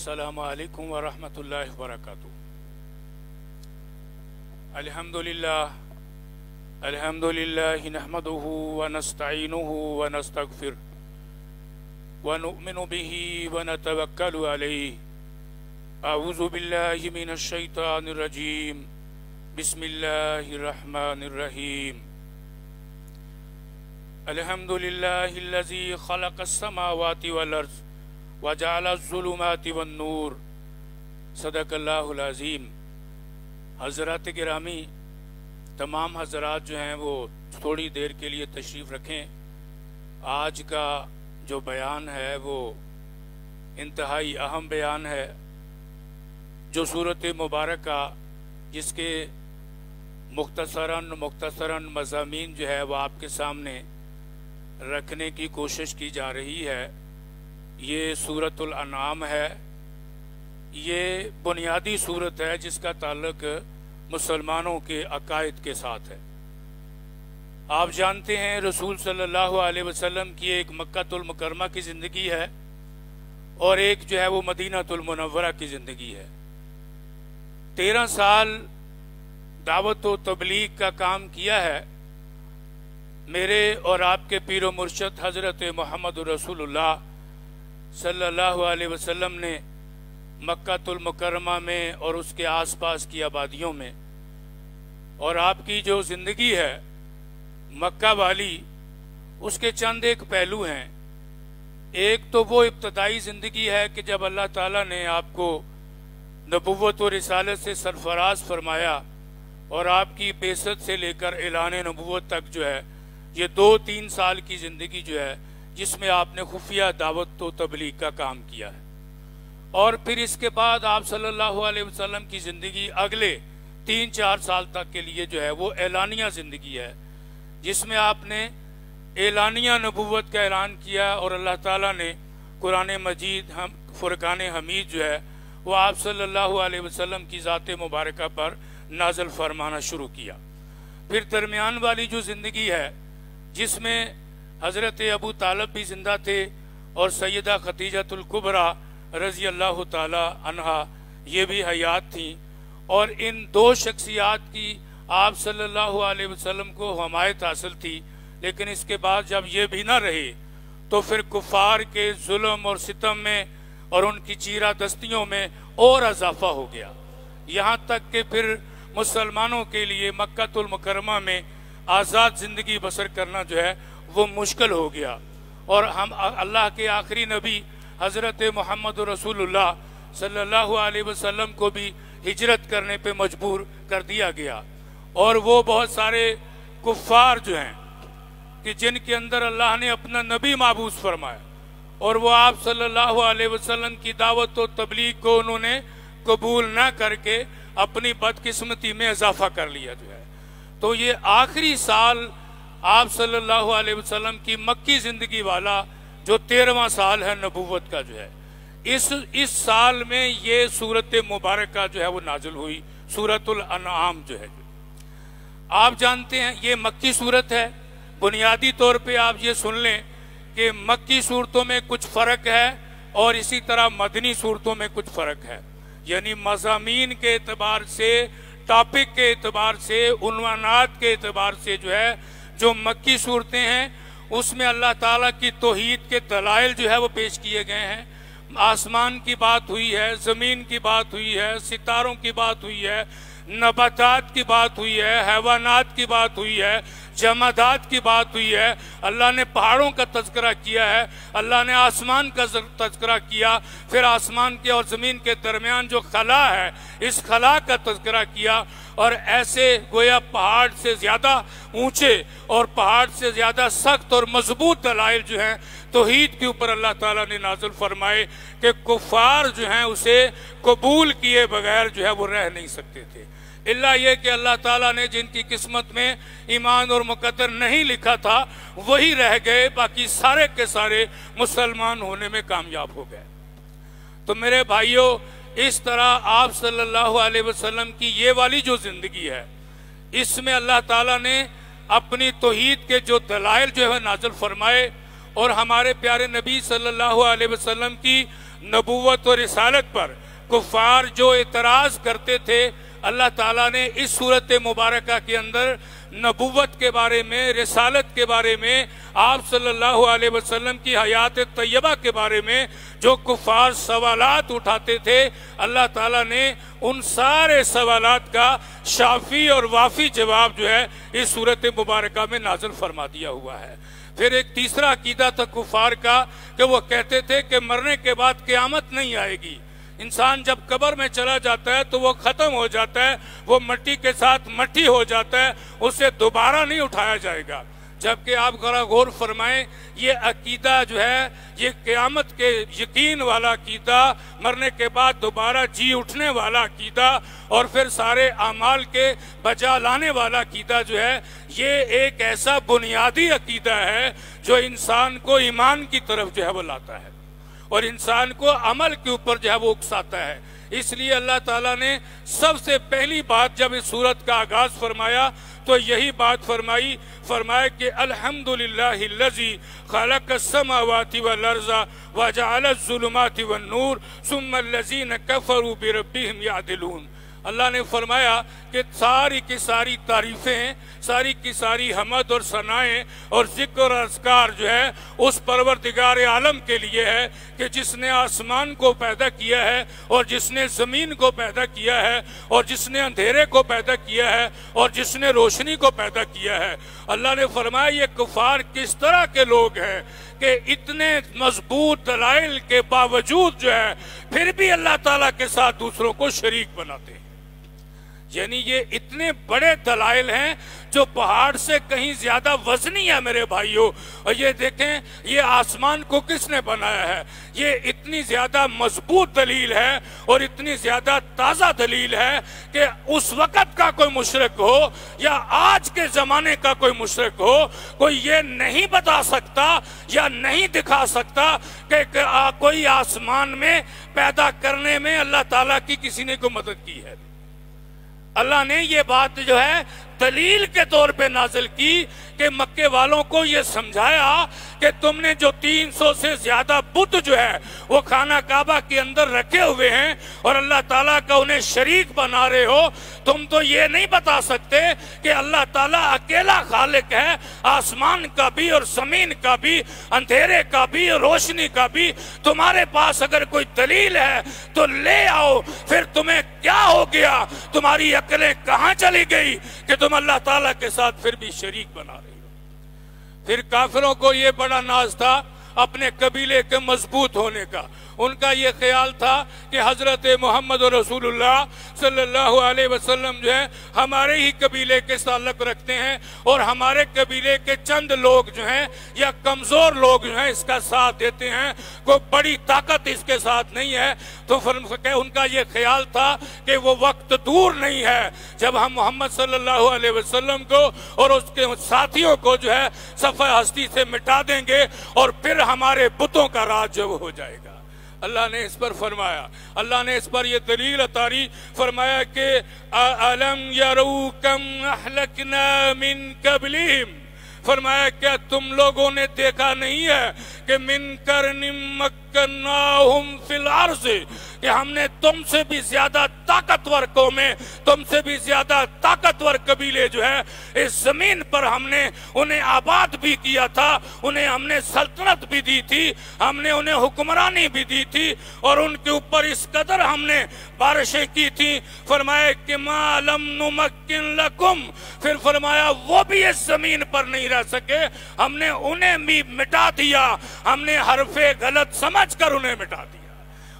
السلام علیکم ورحمۃ اللہ وبرکاتہ۔ الحمدللہ نحمده ونستعینه ونستغفر ونؤمن به ونتوکل علیہ۔ اعوذ باللہ من الشیطان الرجیم، بسم اللہ الرحمن الرحیم۔ الحمدللہ الذی خلق السماوات والارض وجعل الظلمات والنور، صدق اللہ العظیم۔ حضرات گرامی، تمام حضرات جو ہیں وہ تھوڑی دیر کے لیے تشریف رکھیں۔ آج کا جو بیان ہے وہ انتہائی اہم بیان ہے، جو سورۃ مبارکہ جس کے مختصراً مضامین جو ہے وہ آپ کے سامنے رکھنے کی کوشش کی جا رہی ہے۔ یہ سورۃ الانعام ہے۔ یہ بنیادی سورت ہے جس کا تعلق مسلمانوں کے عقائد کے ساتھ ہے۔ آپ جانتے ہیں رسول صلی اللہ علیہ وسلم کی ایک مکہ المکرمہ کی زندگی ہے اور ایک جو ہے وہ مدینہ المنورہ کی زندگی ہے۔ 13 سال دعوت و تبلیغ کا کام کیا ہے۔ میرے اور آپ کے پیر و مرشد حضرت محمد رسول اللہ صلی اللہ علیہ وسلم نے مکہ المکرمہ میں اور اس کے آس پاس کی آبادیوں میں، اور آپ کی جو زندگی ہے مکہ والی، اس کے چند ایک پہلو ہیں۔ ایک تو وہ ابتدائی زندگی ہے کہ جب اللہ تعالیٰ نے آپ کو نبوت و رسالت سے سرفراز فرمایا اور آپ کی بعثت سے لے کر اعلان نبوت تک جو ہے یہ 2-3 سال کی زندگی جو ہے جس میں آپ نے خفیہ دعوت و تبلیغ کا کام کیا ہے۔ اور پھر اس کے بعد آپ صلی اللہ علیہ وسلم کی زندگی اگلے 3-4 سال تک کے لیے جو ہے وہ اعلانیہ زندگی ہے، جس میں آپ نے اعلانیہ نبوت کا اعلان کیا اور اللہ تعالیٰ نے قرآن مجید فرقان حمید جو ہے وہ آپ صلی اللہ علیہ وسلم کی ذات مبارکہ پر نازل فرمانا شروع کیا۔ پھر درمیان والی جو زندگی ہے جس میں حضرت ابو طالب بھی زندہ تھے اور سیدہ خدیجۃ الکبریٰ رضی اللہ تعالی عنہا یہ بھی حیات تھیں، اور ان 2 شخصیات کی آپ صلی اللہ علیہ وسلم کو حمایت حاصل تھی۔ لیکن اس کے بعد جب یہ بھی نہ رہے تو پھر کفار کے ظلم اور ستم میں اور ان کی چیرہ دستیوں میں اور اضافہ ہو گیا، یہاں تک کہ پھر مسلمانوں کے لیے مکہ المکرمہ میں آزاد زندگی بسر کرنا جو ہے وہ مشکل ہو گیا، اور ہم اللہ کے آخری نبی حضرت محمد رسول اللہ صلی اللہ علیہ وسلم کو بھی ہجرت کرنے پہ مجبور کر دیا گیا۔ اور وہ بہت سارے کفار جو ہیں کہ جن کے اندر اللہ نے اپنا نبی مابعوث فرمایا اور وہ آپ صلی اللہ علیہ وسلم کی دعوت و تبلیغ کو انہوں نے قبول نہ کر کے اپنی بدقسمتی میں اضافہ کر لیا جو ہے۔ تو یہ آخری سال آپ صلی اللہ علیہ وسلم کی مکی زندگی والا جو 13واں سال ہے نبوت کا جو ہے، اس سال میں یہ سورت مبارکہ جو ہے وہ نازل ہوئی، سورۃ الانعام جو ہے۔ آپ جانتے ہیں یہ مکی سورت ہے۔ بنیادی طور پہ آپ یہ سن لیں کہ مکی صورتوں میں کچھ فرق ہے اور اسی طرح مدنی صورتوں میں کچھ فرق ہے، یعنی مضامین کے اعتبار سے، ٹاپک کے اعتبار سے، عنوانات کے اعتبار سے جو ہے جو مکی صورتیں ہیں اس میں اللہ تعالیٰ کی توحید کے دلائل جو ہے وہ پیش کیے گئے ہیں۔ آسمان کی بات ہوئی ہے، زمین کی بات ہوئی ہے، ستاروں کی بات ہوئی ہے، نباتات کی بات ہوئی ہے، حیوانات کی بات ہوئی ہے، جمادات کی بات ہوئی ہے۔ اللہ نے پہاڑوں کا تذکرہ کیا ہے، اللہ نے آسمان کا تذکرہ کیا، پھر آسمان کے اور زمین کے درمیان جو خلا ہے اس خلا کا تذکرہ کیا، اور ایسے گویا پہاڑ سے زیادہ اونچے اور پہاڑ سے زیادہ سخت اور مضبوط دلائل جو ہیں توحید کے اوپر اللہ تعالیٰ نے نازل فرمائے کہ کفار جو ہیں اسے قبول کیے بغیر جو ہے وہ رہ نہیں سکتے تھے، الا یہ کہ اللہ تعالیٰ نے جن کی قسمت میں ایمان اور مقدر نہیں لکھا تھا وہی رہ گئے، باقی سارے کے سارے مسلمان ہونے میں کامیاب ہو گئے۔ تو میرے بھائیوں، اس طرح آپ صلی اللہ علیہ وسلم کی یہ والی جو زندگی ہے اس میں اللہ تعالیٰ نے اپنی توحید کے جو دلائل جو ہے نازل فرمائے، اور ہمارے پیارے نبی صلی اللہ علیہ وسلم کی نبوت اور رسالت پر کفار جو اعتراض کرتے تھے، اللہ تعالیٰ نے اس صورت مبارکہ کے اندر نبوت کے بارے میں، رسالت کے بارے میں، آپ صلی اللہ علیہ وسلم کی حیات طیبہ کے بارے میں جو کفار سوالات اٹھاتے تھے، اللہ تعالیٰ نے ان سارے سوالات کا شافی اور وافی جواب جو ہے اس صورت مبارکہ میں نازل فرما دیا ہوا ہے۔ پھر ایک تیسرا عقیدہ تھا کفار کا کہ وہ کہتے تھے کہ مرنے کے بعد قیامت نہیں آئے گی، انسان جب قبر میں چلا جاتا ہے تو وہ ختم ہو جاتا ہے، وہ مٹی کے ساتھ مٹی ہو جاتا ہے، اسے دوبارہ نہیں اٹھایا جائے گا۔ جبکہ آپ ذرا غور فرمائیں، یہ عقیدہ جو ہے، یہ قیامت کے یقین والا عقیدہ، مرنے کے بعد دوبارہ جی اٹھنے والا عقیدہ، اور پھر سارے اعمال کے بجا لانے والا عقیدہ جو ہے، یہ ایک ایسا بنیادی عقیدہ ہے جو انسان کو ایمان کی طرف جو ہے وہ لاتا ہے اور انسان کو عمل کے اوپر جو ہے وہ اکساتا ہے۔ اس لیے اللہ تعالیٰ نے سب سے پہلی بات جب اس سورت کا آغاز فرمایا تو یہی بات فرمایا کہ الحمدللہ الذی خلق السماوات والارض وجعل الظلمات والنور ثم الذین کفروا بربہم یعدلون۔ اللہ نے فرمایا کہ ساری کی ساری تعریفیں، ساری کی ساری حمد اور ثنائیں اور ذکر اور اذکار جو ہے اس پروردگار عالم کے لیے ہے کہ جس نے آسمان کو پیدا کیا ہے اور جس نے زمین کو پیدا کیا ہے اور جس نے اندھیرے کو پیدا کیا ہے اور جس نے روشنی کو پیدا کیا ہے۔ اللہ نے فرمایا یہ کفار کس طرح کے لوگ ہیں کہ اتنے مضبوط دلائل کے باوجود جو ہے پھر بھی اللہ تعالیٰ کے ساتھ دوسروں کو شریک بناتے ہیں۔ یعنی یہ اتنے بڑے دلائل ہیں جو پہاڑ سے کہیں زیادہ وزنی ہے میرے بھائیوں۔ اور یہ دیکھیں یہ آسمان کو کس نے بنایا ہے، یہ اتنی زیادہ مضبوط دلیل ہے اور اتنی زیادہ تازہ دلیل ہے کہ اس وقت کا کوئی مشرک ہو یا آج کے زمانے کا کوئی مشرک ہو، کوئی یہ نہیں بتا سکتا یا نہیں دکھا سکتا کہ کوئی آسمان میں پیدا کرنے میں اللہ تعالیٰ کی کسی نے کوئی مدد کی ہے۔ اللہ نے یہ بات جو ہے دلیل کے طور پہ نازل کی کہ مکے والوں کو یہ سمجھایا کہ تم نے جو 300 سے زیادہ بت جو ہے وہ خانہ کعبہ کے اندر رکھے ہوئے ہیں اور اللہ تعالیٰ کا انہیں شریک بنا رہے ہو، تم تو یہ نہیں بتا سکتے کہ اللہ تعالیٰ اکیلا خالق ہے، آسمان کا بھی اور زمین کا بھی، اندھیرے کا بھی اور روشنی کا بھی۔ تمہارے پاس اگر کوئی دلیل ہے تو لے آؤ، پھر تمہیں کیا ہو گیا، تمہاری عقلیں کہاں چلی گئی کہ تم اللہ تعالیٰ کے ساتھ پھر بھی شریک بنا رہے ہو۔ پھر کافروں کو یہ بڑا ناز تھا اپنے قبیلے کے مضبوط ہونے کا۔ ان کا یہ خیال تھا کہ حضرت محمد رسول اللہ صلی اللہ علیہ وسلم جو ہے ہمارے ہی قبیلے کے تعلق رکھتے ہیں اور ہمارے قبیلے کے چند لوگ جو ہیں یا کمزور لوگ جو ہیں اس کا ساتھ دیتے ہیں، کوئی بڑی طاقت اس کے ساتھ نہیں ہے۔ تو ان کا یہ خیال تھا کہ وہ وقت دور نہیں ہے جب ہم محمد صلی اللہ علیہ وسلم کو اور اس کے ساتھیوں کو جو ہے صفحہ ہستی سے مٹا دیں گے اور پھر ہمارے بتوں کا راج جو ہو جائے گا۔ اللہ نے اس پر فرمایا، اللہ نے اس پر یہ دلیل اتاری، فرمایا کہ أَلَمْ يَرَوْا كَمْ أَهْلَكْنَا مِنْ قَبْلِهِمْ، فرمایا کیا تم لوگوں نے دیکھا نہیں ہے کہ مِنْ قَرْنٍ مَكَّنَّاهُمْ فِي الْأَرْضِ، کہ ہم نے تم سے بھی زیادہ طاقتور قومیں، تم سے بھی زیادہ طاقتور قبیلے جو ہے اس زمین پر ہم نے انہیں آباد بھی کیا تھا، انہیں ہم نے سلطنت بھی دی تھی، ہم نے انہیں حکمرانی بھی دی تھی اور ان کے اوپر اس قدر ہم نے بارشیں کی تھی۔ فرمایا کہ مَا لَمْ نُمَكِّنْ لَكُمْ، پھر فرمایا وہ بھی اس زمین پر نہیں رہ سکے، ہم نے انہیں بھی مٹا دیا، ہم نے حرف غلط سمجھ کر انہیں مٹا دیا۔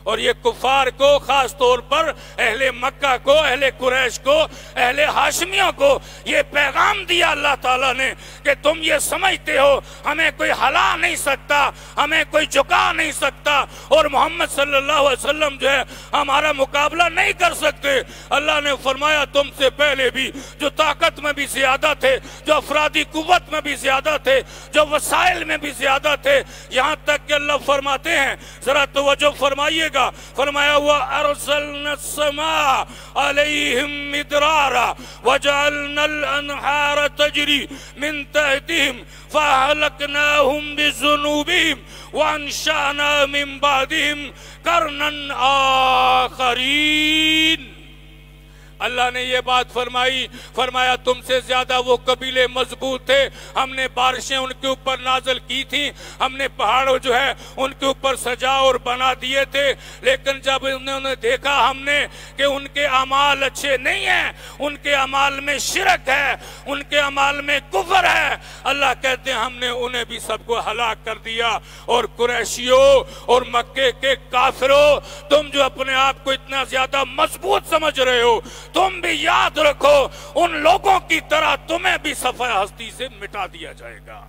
اور یہ کفار کو، خاص طور پر اہل مکہ کو، اہل قریش کو، اہل ہاشمیوں کو یہ پیغام دیا اللہ تعالیٰ نے کہ تم یہ سمجھتے ہو ہمیں کوئی ہلا نہیں سکتا، ہمیں کوئی جھکا نہیں سکتا اور محمد صلی اللہ علیہ وسلم جو ہے ہمارا مقابلہ نہیں کر سکتے۔ اللہ نے فرمایا تم سے پہلے بھی جو طاقت میں بھی زیادہ تھے، جو افرادی قوت میں بھی زیادہ تھے، جو وسائل میں بھی زیادہ تھے، یہاں تک کہ اللہ فرماتے ہیں، ذرا توجہ فرمائیے گا، گا. فرمایا وَأَرْسَلْنَا السَّمَاءَ عَلَيْهِمْ مِدْرَارًا وَجَعَلْنَا الْأَنْهَارَ تَجْرِي مِنْ تَحْتِهِمْ فَأَهْلَكْنَاهُمْ بِذُنُوبِهِمْ وَأَنشَأْنَا مِنْ بَعْدِهِمْ قَرْنًا آخَرِينَ. اللہ نے یہ بات فرمائی. فرمایا تم سے زیادہ وہ قبیلے مضبوط تھے. ہم نے بارشیں ان کے اوپر نازل کی تھیں. ہم نے پہاڑوں جو ہے ان کے اوپر سجا اور بنا دیے تھے. لیکن جب انہوں نے دیکھا ہم نے کہ ان کے اعمال اچھے نہیں ہیں, ان کے اعمال میں شرک ہے, ان کے اعمال میں کفر ہے, اللہ کہتے ہیں ہم نے انہیں بھی سب کو ہلاک کر دیا. اور قریشیوں اور مکے کے کافروں, تم جو اپنے آپ کو اتنا زیادہ مضبوط سمجھ رہے ہو, تم بھی یاد رکھو ان لوگوں کی طرح تمہیں بھی صفحہ ہستی سے مٹا دیا جائے گا.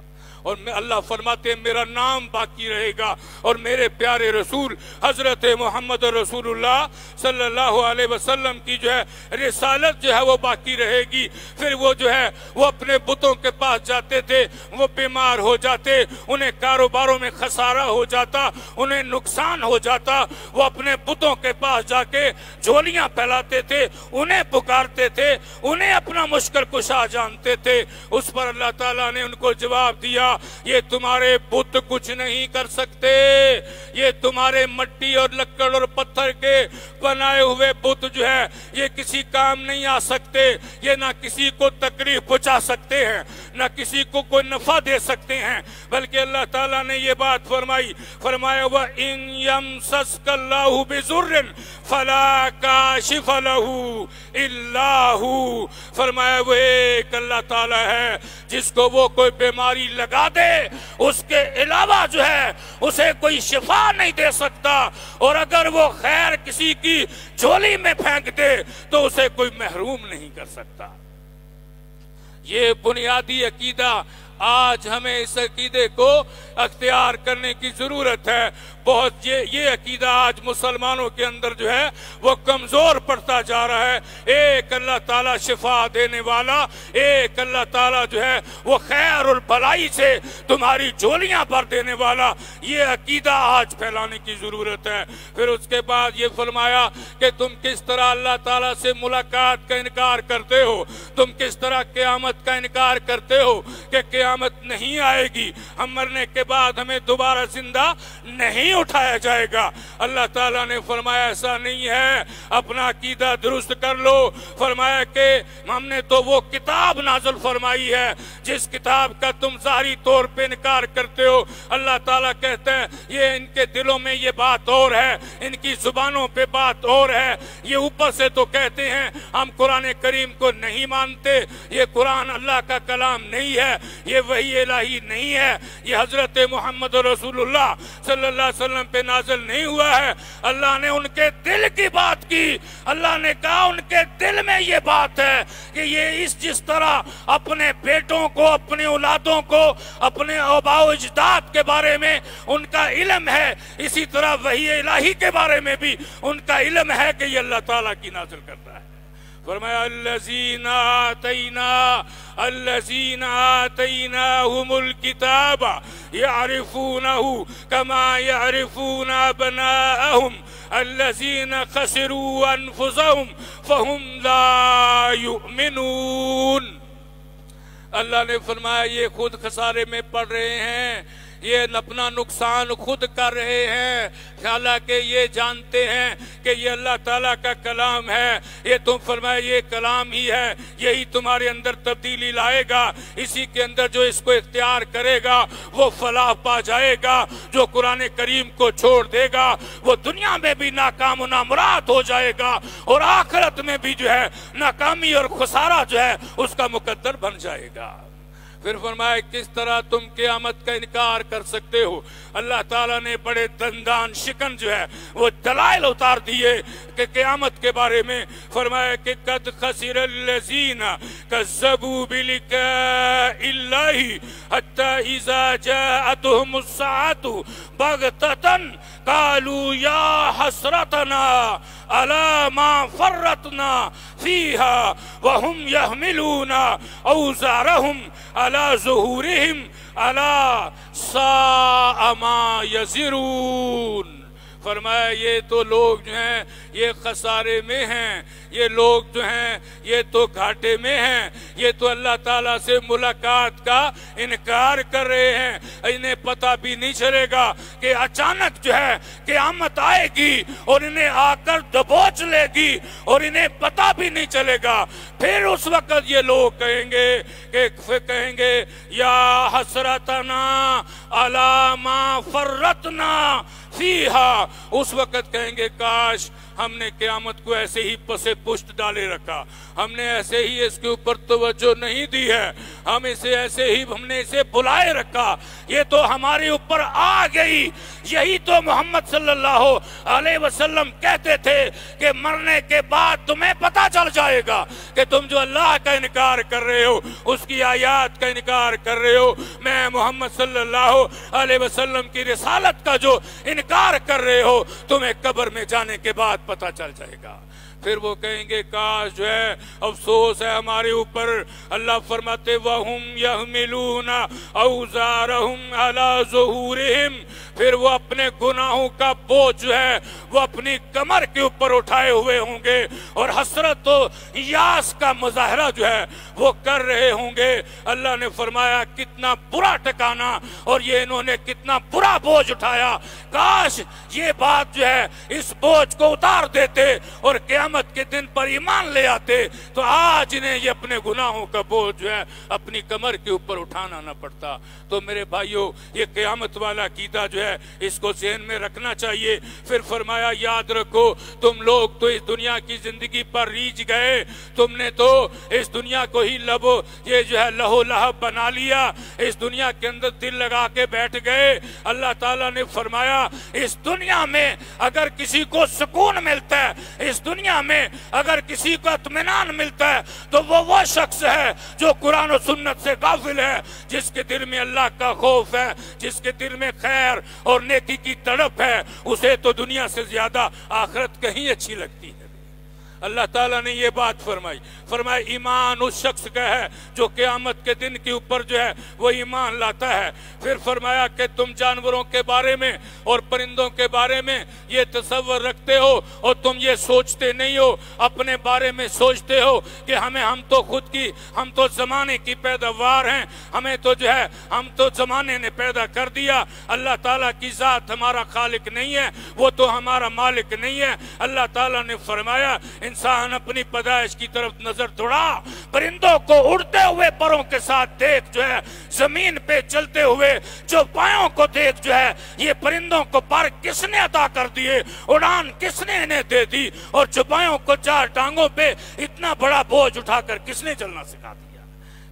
اور اللہ فرماتے ہیں میرا نام باقی رہے گا اور میرے پیارے رسول حضرت محمد رسول اللہ صلی اللہ علیہ وسلم کی جو ہے رسالت جو ہے وہ باقی رہے گی. پھر وہ جو ہے وہ اپنے بتوں کے پاس جاتے تھے, وہ بیمار ہو جاتے, انہیں کاروباروں میں خسارہ ہو جاتا, انہیں نقصان ہو جاتا, وہ اپنے بتوں کے پاس جا کے جھولیاں پھیلاتے تھے, انہیں پکارتے تھے, انہیں اپنا مشکل کشا جانتے تھے. اس پر اللہ تعالیٰ نے ان کو جواب دیا یہ تمہارے بت کچھ نہیں کر سکتے, یہ تمہارے مٹی اور لکڑ اور پتھر کے بنائے ہوئے بت جو ہے یہ کسی کام نہیں آ سکتے, یہ نہ کسی کو تکلیف پہنچا سکتے ہیں, نہ کسی کو کوئی نفع دے سکتے ہیں. بلکہ اللہ تعالیٰ نے یہ بات فرمائی, فرمایا وَإِن يَمْسَسْكَ اللَّهُ بِضُرٍّ فَلَا كَاشِفَ لَهُ إِلَّا هُوَ. فرمایا وہ ایک اللہ تعالیٰ ہے جس کو وہ کوئی بیماری لگا دے, اس کے علاوہ جو ہے اسے کوئی شفا نہیں دے سکتا, اور اگر وہ خیر کسی کی جھولی میں پھینک دے تو اسے کوئی محروم نہیں کر سکتا. یہ بنیادی عقیدہ آج ہمیں اس عقیدے کو اختیار کرنے کی ضرورت ہے. بہت یہ عقیدہ آج مسلمانوں کے اندر جو ہے وہ کمزور پڑتا جا رہا ہے. ایک اللہ تعالیٰ شفا دینے والا, ایک اللہ تعالیٰ جو ہے وہ خیر اور بھلائی سے تمہاری جھولیاں بھر دینے والا, یہ عقیدہ آج پھیلانے کی ضرورت ہے. پھر اس کے بعد یہ فرمایا کہ تم کس طرح اللہ تعالیٰ سے ملاقات کا انکار کرتے ہو, تم کس طرح قیامت کا انکار کرتے ہو کہ قیامت نہیں آئے گی, ہم مرنے کے بعد ہمیں دوبارہ زندہ نہیں اٹھایا جائے گا. اللہ تعالیٰ نے فرمایا ایسا نہیں ہے, اپنا عقیدہ درست کر لو. فرمایا کہ ہم نے تو وہ کتاب نازل فرمائی ہے جس کتاب کا تم ظاہری طور پہ انکار کرتے ہو. اللہ تعالیٰ کہتے ہیں یہ ان کے دلوں میں یہ بات اور ہے, ان کی زبانوں پہ بات اور ہے. یہ اوپر سے تو کہتے ہیں ہم قرآن کریم کو نہیں مانتے, یہ قرآن اللہ کا کلام نہیں ہے, یہ وحی الہی نہیں ہے, یہ حضرت محمد رسول اللہ صلی اللہ علیہ وسلم پہ نازل نہیں ہوا ہے. اللہ نے ان کے دل کی بات کی. اللہ نے کہا ان کے دل میں یہ بات ہے کہ یہ جس طرح اپنے بیٹوں کو, اپنے اولادوں کو, اپنے آباء و اجداد کے بارے میں ان کا علم ہے, اسی طرح وحی الہی کے بارے میں بھی ان کا علم ہے کہ یہ اللہ تعالیٰ کی نازل کرتا ہے. فرمایا الذین آتیناہم الکتاب یعرفونہ کما یعرفون ابناءہم الذین خسروا انفسہم فہم لا یؤمنون. اللہ نے فرمایا یہ خود خسارے میں پڑ رہے ہیں, یہ اپنا نقصان خود کر رہے ہیں, حالانکہ یہ جانتے ہیں کہ یہ اللہ تعالیٰ کا کلام ہے. یہ تم فرمایا یہ کلام ہی ہے, یہی تمہارے اندر تبدیلی لائے گا, اسی کے اندر جو اس کو اختیار کرے گا وہ فلاح پا جائے گا, جو قرآن کریم کو چھوڑ دے گا وہ دنیا میں بھی ناکام و نامراد ہو جائے گا, اور آخرت میں بھی جو ہے ناکامی اور خسارہ جو ہے اس کا مقدر بن جائے گا. پھر فرمایا کس طرح تم قیامت کا انکار کر سکتے ہو. اللہ تعالیٰ نے بڑے دندان شکن جو ہے وہ دلائل اتار دیے کہ قیامت کے بارے میں. فرمایا کہ قد خسر الذین کذبوا بلقاء اللہ حتی اذا جاءتهم الساعة بغتة قالوا یا حسرتنا علی ما فرطنا فیہا وهم یحملون اوزارهم علی ظہورہم علی ساء ما یزرون. فرمایا یہ تو لوگ جو ہیں یہ خسارے میں ہیں، یہ لوگ جو ہیں یہ تو گھاٹے میں ہیں، یہ تو اللہ تعالیٰ سے ملاقات کا انکار کر رہے ہیں، انہیں پتہ بھی نہیں چلے گا کہ اچانک جو ہے قیامت آئے گی اور انہیں آ کر دبوچ لے گی اور انہیں پتہ بھی نہیں چلے گا۔ پھر اس وقت یہ لوگ کہیں گے یا حسرتنا علی ما فرطنا فیہا، اس وقت کہیں گے کاش ہم نے قیامت کو ایسے ہی پسے پشت ڈالے رکھا، ہم نے ایسے ہی اس کے اوپر توجہ نہیں دی ہے، ہم نے اسے بلائے رکھا، یہ تو ہمارے اوپر آ گئی۔ یہی تو محمد صلی اللہ علیہ وسلم کہتے تھے کہ مرنے کے بعد تمہیں پتہ چل جائے گا کہ تم جو اللہ کا انکار کر رہے ہو، اس کی آیات کا انکار کر رہے ہو، میں محمد صلی اللہ علیہ وسلم کی رسالت کا جو انکار کر رہے ہو، تمہیں قبر میں جانے کے بعد پتہ چل جائے گا۔ پھر وہ کہیں گے کاش جو ہے افسوس ہے ہمارے اوپر۔ اللہ فرماتے وَهُمْ يَحْمِلُونَ أَوْزَارَهُمْ عَلَى ظُهُورِهِمْ، پھر وہ اپنے گناہوں کا بوجھ جو ہے وہ اپنی کمر کے اوپر اٹھائے ہوئے ہوں گے اور حسرت و یاس کا مظاہرہ جو ہے وہ کر رہے ہوں گے۔ اللہ نے فرمایا کتنا برا ٹھکانہ اور یہ انہوں نے کتنا برا بوجھ اٹھایا، کاش یہ بات جو ہے اس بوجھ کو اتار دیتے اور قیامت کے دن پر ایمان لے آتے تو آج انہیں یہ اپنے گناہوں کا بوجھ جو ہے اپنی کمر کے اوپر اٹھانا نہ پڑتا۔ تو میرے بھائیوں یہ قیامت والا عقیدہ جو ہے اس کو ذہن میں رکھنا چاہیے۔ پھر فرمایا یاد رکھو تم لوگ تو اس دنیا کی زندگی پر ریجھ گئے، تم نے تو اس دنیا کو ہی یہ جو ہے لہو لہب بنا لیا، اس دنیا کے اندر دل لگا کے بیٹھ گئے۔ اللہ تعالیٰ نے فرمایا اس دنیا میں اگر کسی کو سکون ملتا ہے، اس دنیا میں اگر کسی کو اطمینان ملتا ہے تو وہ شخص ہے جو قرآن و سنت سے غافل ہے، جس کے دل میں اللہ کا خوف ہے، جس کے دل میں خیر اور نیکی کی تڑپ ہے، اسے تو دنیا سے زیادہ آخرت کہیں اچھی لگتی ہے۔ اللہ تعالیٰ نے یہ بات فرمایا ایمان اس شخص کا ہے جو قیامت کے دن کے اوپر جو ہے وہ ایمان لاتا ہے۔ پھر فرمایا کہ تم جانوروں کے بارے میں اور پرندوں کے بارے میں یہ تصور رکھتے ہو اور تم یہ سوچتے نہیں ہو، اپنے بارے میں سوچتے ہو کہ ہم تو زمانے کی پیداوار ہیں، ہمیں تو جو ہے ہم تو زمانے نے پیدا کر دیا، اللہ تعالیٰ کی ذات ہمارا خالق نہیں ہے، وہ تو ہمارا مالک نہیں ہے۔ اللہ تعالیٰ نے فرمایا انسان اپنی پیدائش کی طرف نظر دوڑا، پرندوں کو اڑتے ہوئے پروں کے ساتھ دیکھ جو ہے، زمین پہ چلتے ہوئے جو پایوں کو دیکھ جو ہے، یہ پرندوں کو پر کس نے عطا کر دیے، اڑان کس نے انہیں دے دی، اور چوپایوں کو چار ٹانگوں پہ اتنا بڑا بوجھ اٹھا کر کس نے چلنا سکھا دیا۔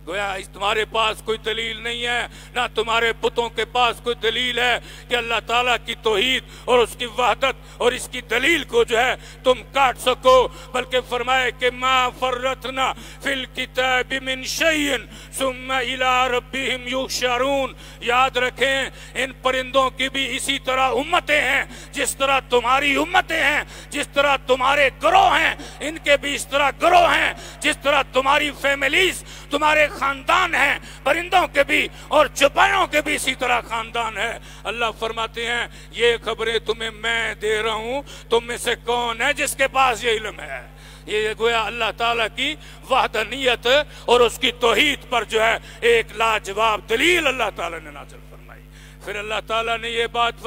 گویا تمہارے پاس کوئی دلیل نہیں ہے، نہ تمہارے بتوں کے پاس کوئی دلیل ہے کہ اللہ تعالیٰ کی توحید اور اس کی وحدت اور اس کی دلیل کو جو ہے تم کاٹ سکو، بلکہ فرمائے کہ ما فرطنا فی الکتاب من شیء ثم الی ربہم یحشرون۔ یاد رکھیں ان پرندوں کی بھی اسی طرح امتیں ہیں، جس طرح تمہاری امتیں ہیں، جس طرح تمہارے گروہ ہیں، ان کے بھی اس طرح گروہ ہیں، جس طرح تمہاری فیملیز تمہارے خاندان ہیں، پرندوں کے بھی اور چوپایوں کے بھی اسی طرح خاندان ہے۔ اللہ فرماتے ہیں یہ خبریں تمہیں میں دے رہا ہوں، تم میں سے کون ہے جس کے پاس یہ علم ہے؟ یہ گویا اللہ تعالیٰ کی وحدانیت اور اس کی توحید پر جو ہے ایک لاجواب دلیل اللہ تعالیٰ نے نازل فرمائی۔ پھر اللہ تعالیٰ نے یہ بات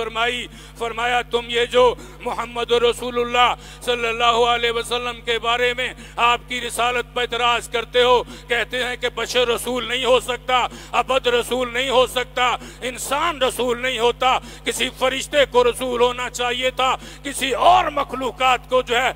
فرمایا تم یہ جو محمد رسول اللہ صلی اللہ علیہ وسلم کے بارے میں آپ کی رسالت پر اعتراض کرتے ہو، کہتے ہیں کہ بشر رسول نہیں ہو سکتا، عبد رسول نہیں ہو سکتا، انسان رسول نہیں ہوتا، کسی فرشتے کو رسول ہونا چاہیے تھا، کسی اور مخلوقات کو جو ہے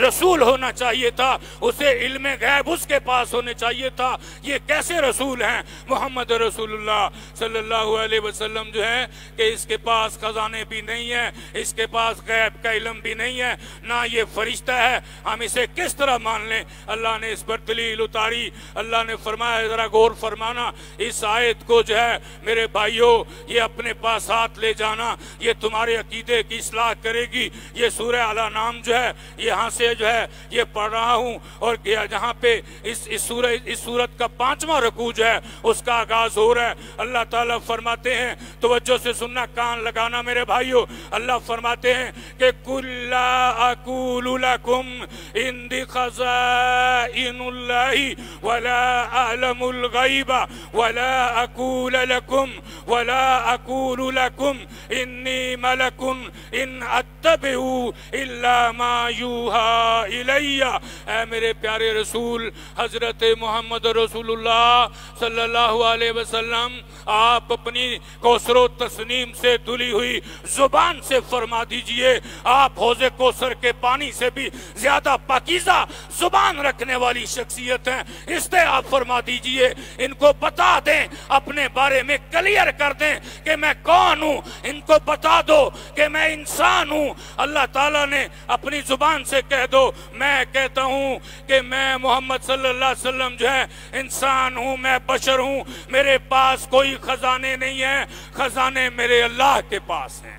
رسول ہونا چاہیے تھا، اسے علم غیب اس کے پاس ہونے چاہیے تھا، یہ کیسے رسول ہیں؟ محمد رسول اللہ صلی اللہ علیہ وسلم جو ہے کہ اس کے پاس خزانے بھی نہیں ہیں، اس کے پاس غیب کا علم بھی نہیں ہے، نہ یہ فرشتہ ہے، ہم اسے کس طرح مان لیں؟ اللہ نے اس پر دلیل اتاری۔ اللہ نے فرمایا ذرا غور فرمانا، اس آیت کو جو ہے میرے بھائیوں یہ اپنے پاس ہاتھ لے جانا، یہ تمہارے عقیدے کی اصلاح کرے گی۔ یہ سورہ اعلیٰ جو ہے یہاں سے جو ہے یہ پڑھ رہا ہوں، اور جہاں پہ اس سورت کا 5واں رکوع جو ہے اس کا آغاز ہو رہا ہے۔ اللہ تعالیٰ فرماتے ہیں ہیں, توجہ سے سننا, کان لگانا میرے بھائیوں. اللہ فرماتے ہیں کہ قُل لَا أَقُولُ لَكُمْ عِنْدِي خَزَائِنُ اللَّهِ وَلَا أَعْلَمُ الْغَيْبَ وَلَا أَقُولُ لَكُمْ إِنِّي مَلَكٌ إِنْ أَتَّبِعُ إِلَّا مَا يُوحَى إِلَيَّ. اے میرے پیارے رسول حضرت محمد رسول اللہ صلی اللہ علیہ وسلم, آپ اپنی کوثر و تسنیم سے دھلی ہوئی زبان سے فرما دیجئے, آپ حوض کوثر کے پانی سے بھی زیادہ پاکیزہ زبان رکھنے والی شخصیت ہیں, اس سے آپ فرما دیجئے, ان کو بتا دیں, اپنے بارے میں کلیئر کر دیں کہ میں کون ہوں, ان کو بتا دو کہ میں انسان ہوں. اللہ تعالیٰ نے اپنی زبان سے کہہ دو, میں کہتا ہوں کہ میں محمد صلی اللہ علیہ وسلم جو ہے انسان ہوں, میں بشر ہوں, میرے پاس کوئی خزانے نہیں ہیں, خزانے میرے اللہ کے پاس ہیں,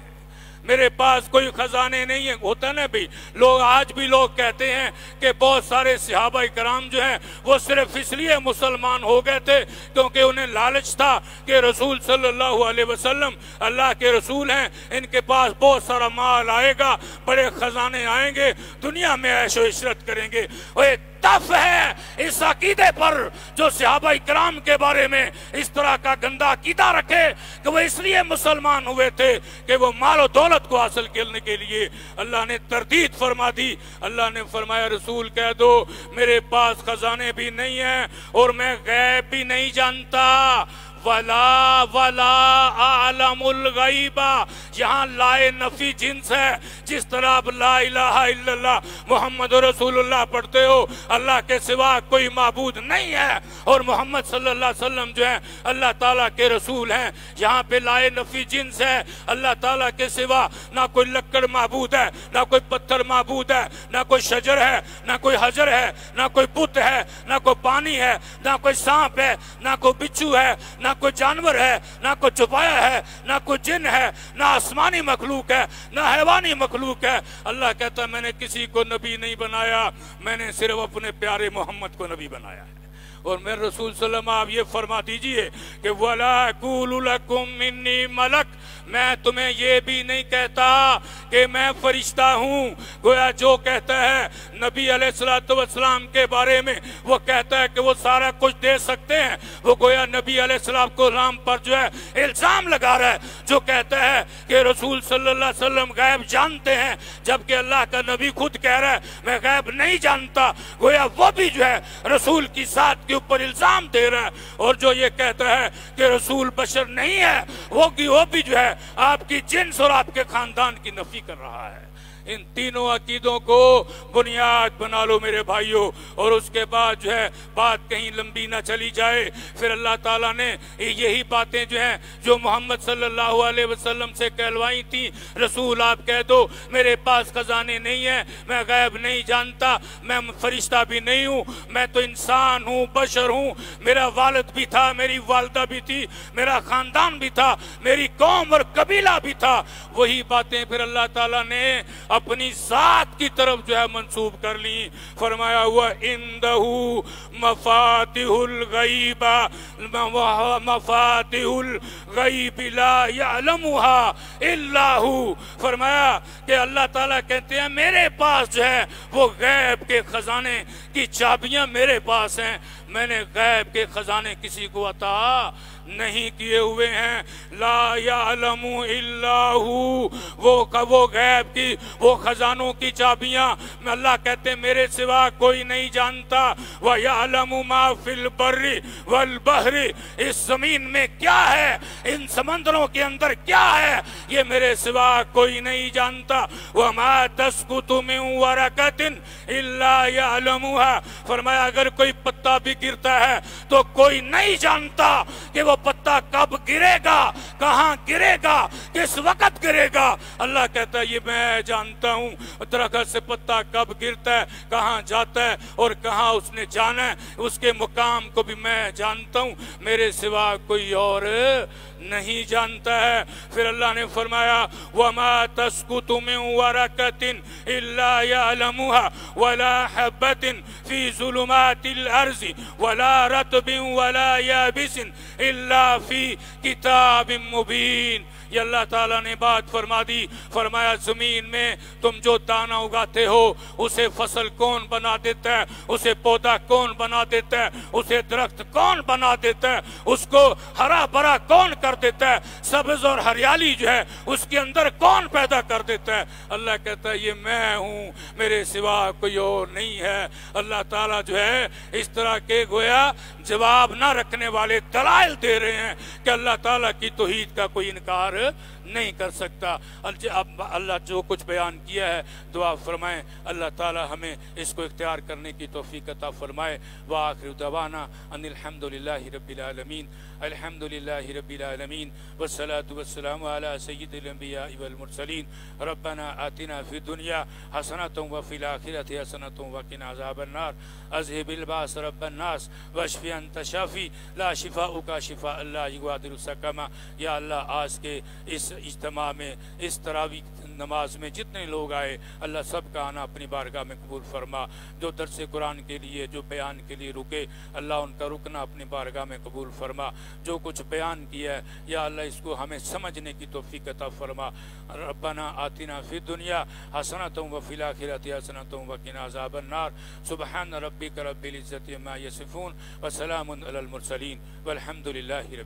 میرے پاس کوئی خزانے نہیں ہیں. ہوتا نا بھی لوگ, آج بھی لوگ کہتے ہیں کہ بہت سارے صحابہ کرام جو ہیں وہ صرف اس لیے مسلمان ہو گئے تھے کیونکہ انہیں لالچ تھا کہ رسول صلی اللہ علیہ وسلم اللہ کے رسول ہیں, ان کے پاس بہت سارا مال آئے گا, بڑے خزانے آئیں گے, دنیا میں عیش و عشرت کریں گے. وہ تف ہے اس عقیدے پر جو صحابہ کرام کے بارے میں اس طرح کا گندا عقیدہ رکھے کہ وہ اس لیے مسلمان ہوئے تھے کہ وہ مال و دولت کو حاصل کرنے کے لیے. اللہ نے تردید فرما دی. اللہ نے فرمایا رسول کہہ دو میرے پاس خزانے بھی نہیں ہیں اور میں غیب بھی نہیں جانتا. ولا اعلم الغیب, یہاں لائے نفی جنس ہے. جس طرح آپ لا الہ الا اللہ محمد رسول اللہ پڑھتے ہو, اللہ کے سوا کوئی معبود نہیں ہے اور محمد صلی اللہ علیہ وسلم جو ہے اللہ تعالیٰ کے رسول ہیں, یہاں پہ لائے نفی جنس ہے. اللہ تعالیٰ کے سوا نہ کوئی لکڑ معبود ہے, نہ کوئی پتھر معبود ہے, نہ کوئی شجر ہے, نہ کوئی حجر ہے, نہ کوئی بت ہے, نہ کوئی پانی ہے, نہ کوئی سانپ ہے, نہ کوئی بچھو ہے, نہ کوئی جانور ہے, نہ کوئی چھپایا ہے, نہ کوئی جن ہے, نہ آسمانی مخلوق ہے, نہ حیوانی مخلوق ہے. اللہ کہتا ہے میں نے کسی کو نبی نہیں بنایا, میں نے صرف اپنے پیارے محمد کو نبی بنایا ہے. اور میرے رسول صلی اللہ علیہ وسلم آپ یہ فرما دیجئے کہ وَلَا أَقُولُ لَكُمْ إِنِّي مَلَكٌ, میں تمہیں یہ بھی نہیں کہتا کہ میں فرشتہ ہوں. گویا جو کہتا ہے نبی علیہ السلام کے بارے میں وہ کہتا ہے کہ وہ سارا کچھ دے سکتے ہیں, وہ گویا نبی علیہ السلام پر جو ہے الزام لگا رہا ہے. جو کہتا ہے کہ رسول صلی اللہ علیہ وسلم غیب جانتے ہیں جبکہ اللہ کا نبی خود کہہ رہا ہے میں غیب نہیں جانتا, گویا وہ بھی جو ہے رسول کی ذات کے اوپر الزام دے رہا ہے. اور جو یہ کہتا ہے کہ رسول بشر نہیں ہے وہ بھی جو ہے آپ کی جنس اور آپ کے خاندان کی نفی کر رہا ہے. ان تینوں عقیدوں کو بنیاد بنا لو میرے بھائیوں, اور اس کے بعد جو ہے بات کہیں لمبی نہ چلی جائے. پھر اللہ تعالیٰ نے یہی باتیں جو ہیں جو محمد صلی اللہ علیہ وسلم سے کہلوائی تھی, رسول آپ کہہ دو میرے پاس خزانے نہیں ہیں, میں غیب نہیں جانتا, میں فرشتہ بھی نہیں ہوں, میں تو انسان ہوں, بشر ہوں, میرا والد بھی تھا, میری والدہ بھی تھی, میرا خاندان بھی تھا, میری قوم اور قبیلہ بھی تھا. وہی باتیں پھر اللہ تعالیٰ نے اپنی ذات کی طرف جو ہے منسوب کر لی. فرمایا ہوا عندہ مفاتح الغیب, مفاتح الغیب لا یعلمها الا هو. فرمایا کہ اللہ تعالیٰ کہتے ہیں میرے پاس جو ہے وہ غیب کے خزانے کی چابیاں میرے پاس ہیں, میں نے غیب کے خزانے کسی کو عطا نہیں کیے ہوئے ہیں. لا یعلم الا هو, وہ غیب کی وہ خزانوں کی چابیاں میں اللہ کہتے ہیں میرے سوا کوئی نہیں جانتا. وَيَعْلَمُ مَا فِي الْبَرِّ وَالْبَحْرِ, اس زمین میں کیا ہے, ان سمندروں کے اندر کیا ہے, یہ میرے سوا کوئی نہیں جانتا. وَمَا تَسْقُطُ مِنْ وَرَقَةٍ إِلَّا يَعْلَمُهَا, فرمایا اگر کوئی پتا بھی گرتا ہے تو کوئی نہیں جانتا کہ وہ پتا کب گرے گا, کہاں گرے گا, کس وقت گرے گا. اللہ کہتا ہے یہ میں جانتا ہوں. درخت سے پتا کب گرتا ہے, کہاں جاتا ہے اور کہاں اس نے جانا ہے, اس کے مقام کو بھی میں جانتا ہوں, میرے سوا کوئی اور نہیں جانتا ہے. پھر اللہ نے فرمایا وَمَا تَسْقُطُ مِنْ وَرَقَةٍ إِلَّا يَعْلَمُهَا وَلَا حَبَّةٍ فِي ظُلُمَاتِ الْأَرْضِ ولا رطب ولا یابس الا فی کتاب مبین۔ یہ اللہ تعالیٰ نے بات فرما دی، فرمایا زمین میں تم جو دانہ اگاتے ہو اسے فصل کون بنا دیتا ہے، اسے پودا کون بنا دیتا ہے، اسے درخت کون بنا دیتا ہے، اس کو ہرا بھرا کون کر دیتا ہے، سبز اور ہریالی جو ہے اس کے اندر کون پیدا کر دیتا ہے؟ اللہ کہتا ہے یہ میں ہوں، میرے سوا کوئی اور نہیں ہے۔ اللہ تعالیٰ جو ہے اس طرح کے گویا جواب نہ رکھنے والے دلائل دے رہے ہیں کہ اللہ تعالیٰ کی توحید کا کوئی انکار نہیں کر سکتا۔ اب اللہ جو کچھ بیان کیا ہے دعا فرمائیں اللہ تعالیٰ ہمیں اس کو اختیار کرنے کی توفیق عطا فرمائے۔ وآخر دعوانا ان الحمدللہ رب العالمین، الحمدللہ رب العالمین، والصلاة والسلام علی سید الانبیاء والمرسلین۔ ربنا آتنا فی الدنیا حسنۃ وفی الآخرۃ حسنۃ وقنا عذاب النار۔ اذهب الباس رب الناس واشف انت شافی لا شفاءک شفاء لا یغادر سقما۔ یا اللہ آج کے اس اجتماع میں، اس تراویح نماز میں جتنے لوگ آئے اللہ سب کا آنا اپنی بارگاہ میں قبول فرما۔ جو درس قرآن کے لیے، جو بیان کے لیے رکے اللہ ان کا رکنا اپنی بارگاہ میں قبول فرما۔ جو کچھ بیان کیا ہے یا اللہ اس کو ہمیں سمجھنے کی توفیق عطا فرما۔ ربنا آتنا فی الدنیا حسنۃ وفی الآخرۃ حسنۃ وقنا عذاب النار۔ سبحان ربک رب العزۃ عما یصفون وسلام علی المرسلین والحمد للہ رب